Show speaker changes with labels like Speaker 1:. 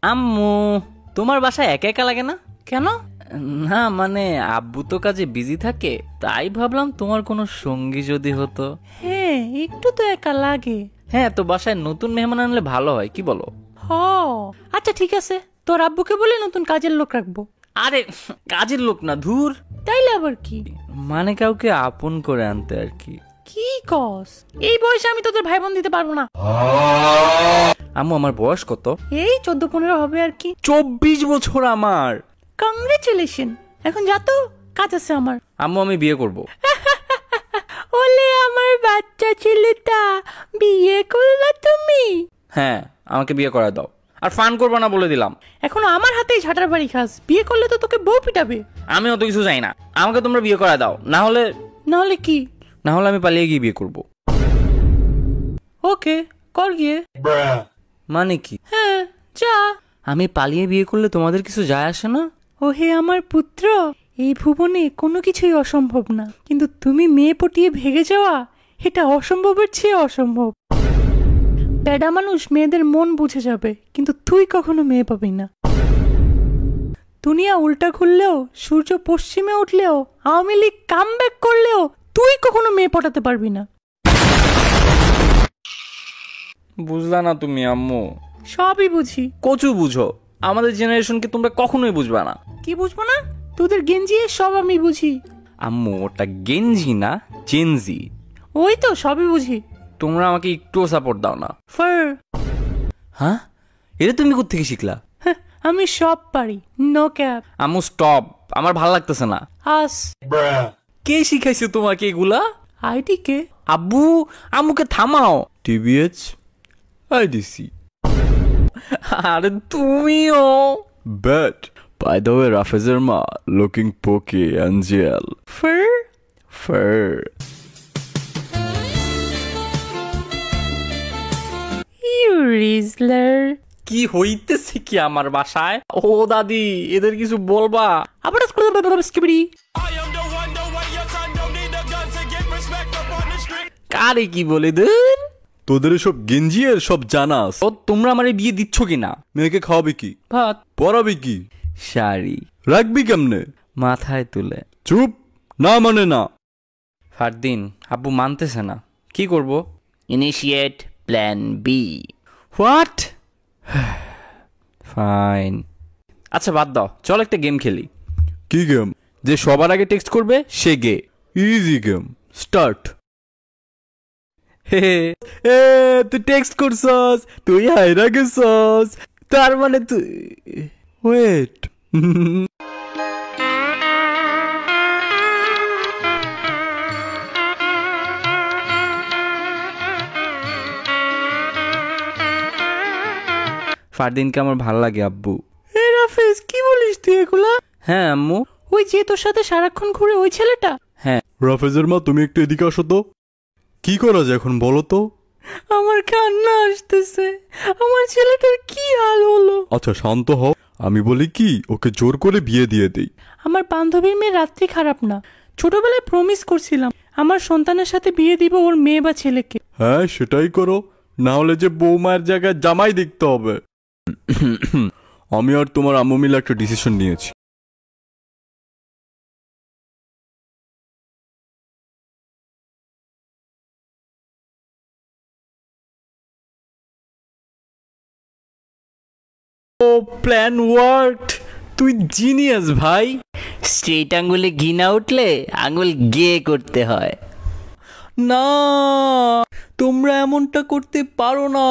Speaker 1: আম্মু, তোমার বাসায় একা একা লাগে না? কেন? না মানে আব্বু তো কাজে বিজি থাকে, তাই ভাবলাম তোমার কোনো সঙ্গী যদি হতো।
Speaker 2: হ্যাঁ, একটু তো একা লাগে।
Speaker 1: হ্যাঁ, তো বাসায় নতুন মেহমান আনলে ভালো হয়, কি বলো?
Speaker 2: আচ্ছা ঠিক আছে, তোর আব্বুকে বলে নতুন কাজের লোক রাখবো।
Speaker 1: আরে কাজের লোক না, ধুর।
Speaker 2: তাইলে আবার কি?
Speaker 1: মানে কাউকে আপন করে আনতে আর কি।
Speaker 2: কি কস? এই বয়সে আমি তোদের ভাই বোন দিতে পারবো না।
Speaker 1: আম্মু, আমার বয়স কত?
Speaker 2: এই 14-15 হবে আর কি।
Speaker 1: 24 বছর আমার।
Speaker 2: কংগ্রেচুলেশন। এখন যা তো, কাজ আছে আমার।
Speaker 1: আম্মু, আমি বিয়ে করব।
Speaker 2: ওলে আমার বাচ্চা ছেলেটা, বিয়ে করলা তুমি?
Speaker 1: হ্যাঁ, আমাকে বিয়ে করা দাও, আর ফান করবো না বলে দিলাম।
Speaker 2: এখন আমার হাতেই ঝাঁটার বাড়ি খাস। বিয়ে করলে তো তোকে বউ পিটাবে।
Speaker 1: আমি অত কিছু চাই না, আমাকে তোমরা বিয়ে করা দাও, না হলে
Speaker 2: কি?
Speaker 1: না হলে আমি পালিয়ে গিয়ে বিয়ে করব।
Speaker 2: ওকে, কর গিয়ে।
Speaker 1: মানে কি?
Speaker 2: হ্যাঁ, যা।
Speaker 1: আমি পালিয়ে বিয়ে করলে তোমাদের কিছু যায় আসে না?
Speaker 2: ওহে আমার পুত্র, এই ভুবনে কোনো কিছুই অসম্ভব না, কিন্তু তুমি মেয়ে পটিয়ে ভেগে যাওয়া, এটা অসম্ভবের চেয়ে অসম্ভব। প্যাডা মানুষ মেয়েদের মন বুঝে যাবে, কিন্তু তুই কখনো মেয়ে পাবি না। দুনিয়া উল্টা ঘুরলেও, সূর্য পশ্চিমে উঠলেও, আওয়ামী লীগ কামব্যাক করলেও তুই কখনো মেয়ে পটাতে পারবি না।
Speaker 1: বুঝলা না তুমি আম্মু?
Speaker 2: সবই বুঝি।
Speaker 1: কচু বুঝো, আমাদের জেনারেশনকে তোমরা কখনোই বুঝবা না।
Speaker 2: কি বুঝবো না? তোদের গেঞ্জি সব আমি বুঝি।
Speaker 1: আম্মু, ওটা গেঞ্জি না, জেনজি।
Speaker 2: ওই তো সবই বুঝি।
Speaker 1: তোমরা আমাকে একটুও সাপোর্ট দাও না।
Speaker 2: ফার।
Speaker 1: হ্যাঁ, এটা তুমি কোত্থেকে শিখলা?
Speaker 2: আমি সব পারি, নো ক্যাপ।
Speaker 1: আম্মু স্টপ, আমার ভালো লাগতেছে না।
Speaker 2: আস।
Speaker 1: কে শিখাইছে তোমাকে এগুলা?
Speaker 2: ID K?
Speaker 1: আব্বু, আম্মুকে থামাও। টিবিএচ আইডিসি। আরে তুমিও। বাট বাই দ্য ওয়ে, রাফেজের মা লুকিং পোকে অ্যাঞ্জেল।
Speaker 2: ফার।
Speaker 1: ফার।
Speaker 2: ইউ রিজলার।
Speaker 1: কি হইতেছে কি আমার বাসায়? ও দাদি, এদের কিছু বলবা?
Speaker 2: আবার স্কিবিডি।
Speaker 1: কারে কি বলে দেন?
Speaker 3: তোদের সব গেঞ্জি এর সব জানাস।
Speaker 1: ও, তোমরা আমারে বিয়ে দিচ্ছ কিনা?
Speaker 3: মেয়েকে খাওয়াবি কি?
Speaker 1: ভাত।
Speaker 3: পরাবি কি?
Speaker 1: শাড়ি।
Speaker 3: রাখবি কেমনে?
Speaker 1: মাথায় তুলে।
Speaker 3: চুপ, না মানে না।
Speaker 1: ফারদিন, আব্বু মানতেছে না, কি করব? Initiate plan B. What? Fine. আচ্ছা বাদ দাও, চল একটা গেম খেলি।
Speaker 3: কি গেম?
Speaker 1: যে সবার আগে টেক্সট করবে সে গে।
Speaker 3: Easy game, start.
Speaker 1: হে এ, তুই টেক্সট করছস, তুই হাইরা গেছস, তার মানে তুই ওয়েট। ফারদিনকে আমার ভাল লাগে আব্বু।
Speaker 2: এ রাফেজ, কি বলিস তুই এগুলা?
Speaker 1: হ্যাঁ আম্মু।
Speaker 2: ওই যে তোর সাথে সারাক্ষণ ঘুরে ওই ছেলেটা?
Speaker 1: হ্যাঁ।
Speaker 3: রাফেজের মা, তুমি একটু এদিকে আসো তো। কি করা যায় এখন বলো তো?
Speaker 2: আমার কান্না আসতেছে। আমার ছেলেটার কি হাল হলো?
Speaker 3: আচ্ছা শান্ত হও, আমি বলি কি, ওকে জোর করে বিয়ে দিয়ে দেই।
Speaker 2: আমার বান্ধবীর মেয়ে রাত্রি খারাপ না। ছোটবেলায় প্রমিস করছিলাম আমার সন্তানের সাথে বিয়ে দিব ওর মেয়ে বা ছেলেকে।
Speaker 3: হ্যাঁ সেটাই করো, না হলে যে বৌমায়ের জায়গায় জামাই দেখতে হবে। আমি আর তোমার আম্মু মিলে একটা ডিসিশন নিয়েছি।
Speaker 1: ও প্ল্যান ওয়ার্ক, তুই জিনিয়াস ভাই। স্ট্রেট আঙ্গুলে ঘি না উঠলে আঙ্গুল গে করতে হয়। না, তোমরা এমনটা করতে পারো না।